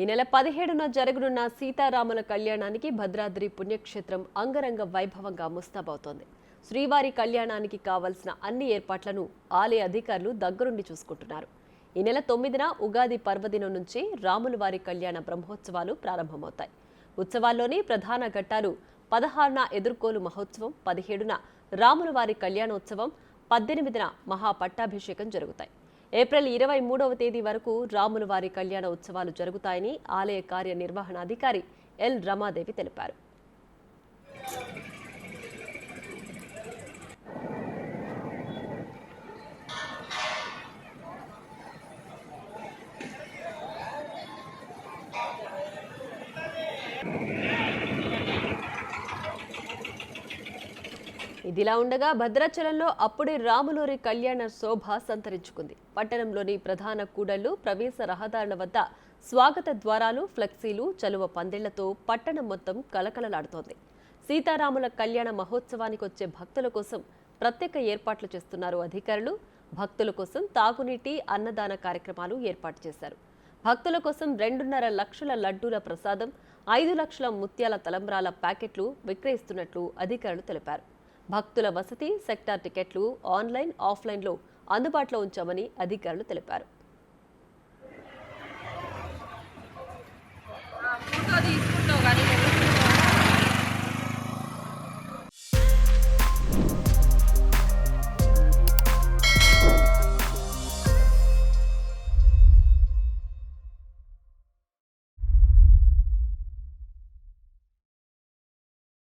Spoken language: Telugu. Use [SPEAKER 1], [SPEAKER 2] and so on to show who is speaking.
[SPEAKER 1] ఈ నెల 17న జరగనున్న సీతారాముల కళ్యాణానికి భద్రాద్రి పుణ్యక్షేత్రం అంగరంగ వైభవంగా ముస్తాబవుతోంది. శ్రీవారి కళ్యాణానికి కావలసిన అన్ని ఏర్పాట్లను ఆలయ అధికారులు దగ్గరుండి చూసుకుంటున్నారు. ఈ నెల 9న ఉగాది పర్వదినం నుంచి రాములవారి కళ్యాణ బ్రహ్మోత్సవాలు ప్రారంభమవుతాయి. ఉత్సవాల్లోని ప్రధాన ఘట్టాలు 16న ఎదుర్కోలు మహోత్సవం, 17న రాములవారి కళ్యాణోత్సవం, 18న మహాపట్టాభిషేకం జరుగుతాయి. ఏప్రిల్ 23వ తేదీ వరకు రాములవారి కళ్యాణ ఉత్సవాలు జరుగుతాయని ఆలయ కార్యనిర్వహణాధికారి ఎల్ రమాదేవి తెలిపారు. ఇదిలా ఉండగా భద్రాచలంలో అప్పుడే రాములవారి కళ్యాణ శోభ సంతరించుకుంది. పట్టణంలోని ప్రధాన కూడళ్లు, ప్రవేశ రహదారుల వద్ద స్వాగత ద్వారాలు, ఫ్లెక్సీలు, చలువ పందిళ్లతో పట్టణం మొత్తం కలకలలాడుతోంది. సీతారాముల కళ్యాణ మహోత్సవానికి వచ్చే భక్తుల కోసం ప్రత్యేక ఏర్పాట్లు చేస్తున్నారు అధికారులు. భక్తుల కోసం తాగునీటి, అన్నదాన కార్యక్రమాలు ఏర్పాటు చేశారు. భక్తుల కోసం 2.5 లక్షల లడ్డూల ప్రసాదం, 5 లక్షల ముత్యాల తలంబ్రాల ప్యాకెట్లు విక్రయిస్తున్నట్లు అధికారులు తెలిపారు. భక్తుల వసతి, సెక్టార్ టికెట్లు ఆన్లైన్, ఆఫ్లైన్లో అందుబాటులో ఉంచామని అధికారులు తెలిపారు.